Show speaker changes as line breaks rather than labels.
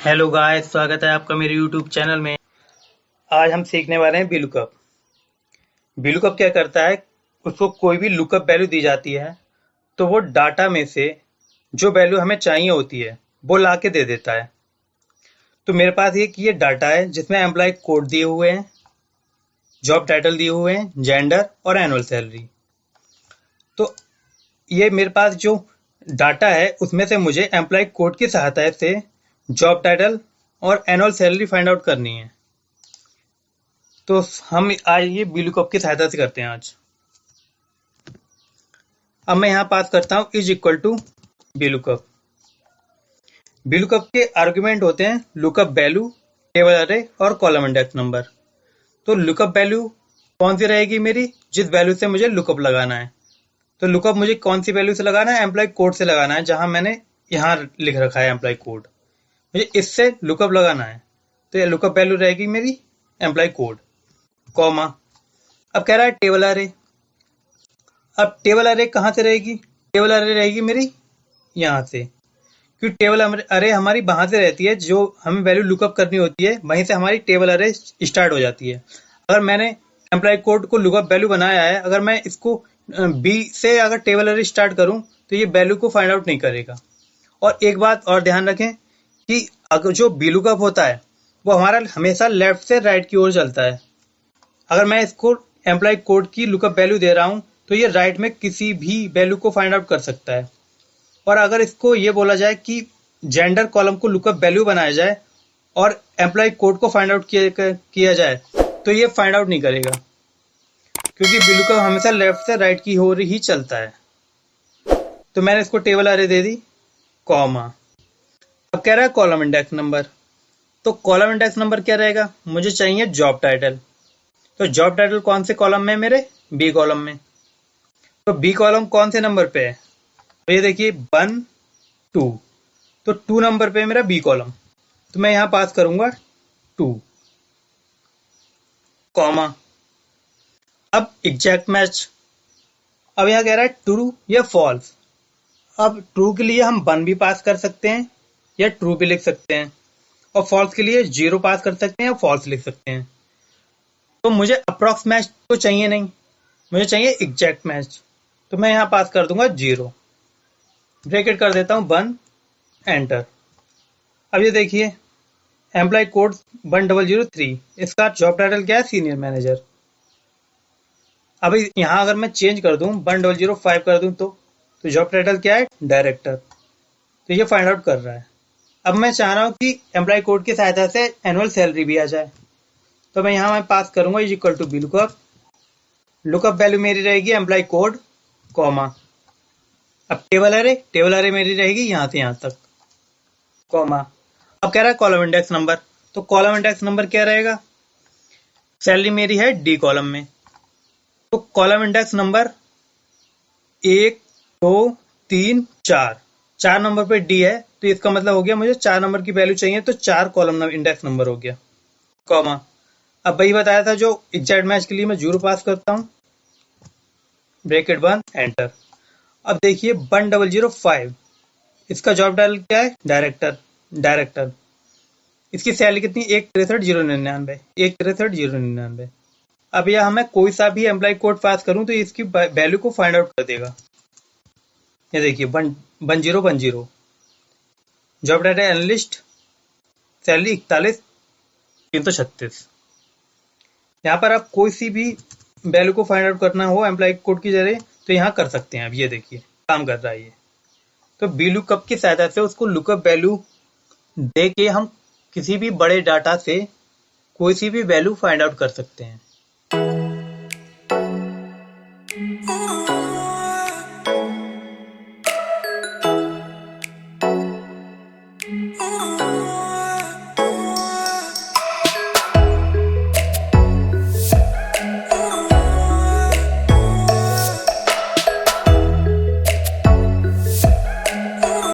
Hello guys, स्वागत है आपका मेरे यूट्यूब चैनल में। आज हम सीखने वाले हैं VLOOKUP। VLOOKUP क्या करता है, उसको कोई भी लुकअप वैल्यू दी जाती है तो वो डाटा में से जो वैल्यू हमें चाहिए होती है वो ला के दे देता है। तो मेरे पास ये डाटा है जिसमें एम्प्लॉय कोड दिए हुए हैं, जॉब टाइटल दिए हुए हैं, जेंडर और एनुअल सैलरी। तो ये मेरे पास जो डाटा है उसमें से मुझे एम्प्लॉय कोड की सहायता से जॉब टाइटल और एनुअल सैलरी फाइंड आउट करनी है। तो हम आज ये VLOOKUP की सहायता से करते हैं आज। अब मैं यहाँ पास करता हूँ is equal to VLOOKUP। VLOOKUP के आर्गुमेंट होते हैं लुकअप वैल्यू, टेबल अरे और कॉलम इंडेक्स नंबर। तो लुकअप वैल्यू कौन सी रहेगी मेरी, जिस वैल्यू से मुझे लुकअप लगाना है। तो लुकअप मुझे कौन सी वैल्यू से लगाना है, एम्प्लॉय कोड से लगाना है, जहां मैंने यहाँ लिख रखा है एम्प्लॉय कोड। मुझे इससे लुकअप लगाना है तो ये लुकअप वैल्यू रहेगी मेरी एम्प्लॉय कोड, कॉमा। अब कह रहा है टेबल अरे। अब टेबल अरे कहाँ से रहेगी, टेबल अरे रहेगी मेरी यहाँ से, क्योंकि टेबल अरे हमारी वहां से रहती है जो हमें वैल्यू लुकअप करनी होती है, वहीं से हमारी टेबल अरे स्टार्ट हो जाती है। अगर मैंने एम्प्लॉय कोड को लुकअप वैल्यू बनाया है, अगर मैं इसको बी से अगर टेबल अरे स्टार्ट करूं तो ये वैल्यू को फाइंड आउट नहीं करेगा। और एक बात और ध्यान रखें कि अगर जो VLOOKUP होता है वो हमारा हमेशा लेफ्ट से राइट की ओर चलता है। अगर मैं इसको एम्प्लॉय कोड की लुकअप वैल्यू दे रहा हूं तो ये राइट में किसी भी वैल्यू को फाइंड आउट कर सकता है। और अगर इसको ये बोला जाए कि जेंडर कॉलम को लुकअप वैल्यू बनाया जाए और एम्प्लॉय कोड को फाइंड आउट किया जाए तो ये फाइंड आउट नहीं करेगा, क्योंकि VLOOKUP हमेशा लेफ्ट से राइट की ओर ही चलता है। तो मैंने इसको टेबल अरे दे दी, कॉमा। अब कह रहा है कॉलम इंडेक्स नंबर। तो कॉलम इंडेक्स नंबर क्या रहेगा, मुझे चाहिए जॉब टाइटल। तो जॉब टाइटल कौन से कॉलम में, मेरे बी कॉलम में। तो बी कॉलम कौन से नंबर पे है, तो ये देखिए 1 2। तो 2 नंबर पे है मेरा बी कॉलम, तो मैं यहां पास करूंगा 2, कॉमा। अब एग्जैक्ट मैच। अब यहां कह रहा है ट्रू या फॉल्स। अब ट्रू के लिए हम 1 भी पास कर सकते हैं या ट्रू भी लिख सकते हैं, और फॉल्स के लिए 0 पास कर सकते हैं या फॉल्स लिख सकते हैं। तो मुझे अप्रॉक्स मैच तो चाहिए नहीं, मुझे चाहिए एग्जैक्ट मैच। तो मैं यहां पास कर दूंगा 0, ब्रैकेट कर देता हूं 1, एंटर। अब ये देखिए एम्प्लॉय कोड 1003, इसका जॉब टाइटल क्या है, सीनियर मैनेजर। अब यहां अगर मैं चेंज कर दूं 1005 कर दूं तो जॉब टाइटल क्या है, डायरेक्टर। तो ये फाइंड आउट कर रहा है। अब मैं चाह रहा हूं कि एम्प्लॉय कोड की सहायता से एनुअल सैलरी भी आ जाए, तो मैं पास करूंगा is equal to VLOOKUP। Lookup value मेरी रहेगी एम्प्लॉय कोड, कॉमा। अब टेबल अरे मेरी रहेगी यहां से यहां तक, कॉमा। अब कह रहा है कॉलम इंडेक्स नंबर। तो कॉलम इंडेक्स नंबर क्या रहेगा, सैलरी मेरी है डी कॉलम में, तो कॉलम इंडेक्स नंबर 1 2 3 4, 4 नंबर पे डी है, तो इसका मतलब हो गया मुझे 4 नंबर की वैल्यू चाहिए, तो 4 कॉलम इंडेक्स नंबर हो गया, कॉमा। अब वही बताया था जो एग्जैक्ट मैच के लिए मैं 0 पास करता हूं, ब्रैकेट 1, एंटर। अब देखिए 1005, इसका जॉब टाइटल क्या है, डायरेक्टर। इसकी सैलरी कितनी, 163,099, 163,099। अब यह हमें कोई सा भी एम्प्लॉय कोड पास करूं तो इसकी वैल्यू को फाइंड आउट कर देगा। ये देखिए 1010, जॉब टाइटल एनालिस्ट, सैलरी 41,336। यहाँ पर आप कोई सी भी वैल्यू को फाइंड आउट करना हो एम्प्लॉय कोड की जरिए तो यहाँ कर सकते हैं। अब ये देखिए काम कर रहा है ये। तो VLOOKUP की सहायता से उसको लुकअप वैल्यू दे के हम किसी भी बड़े डाटा से कोई सी भी वैल्यू फाइंड आउट कर सकते हैं।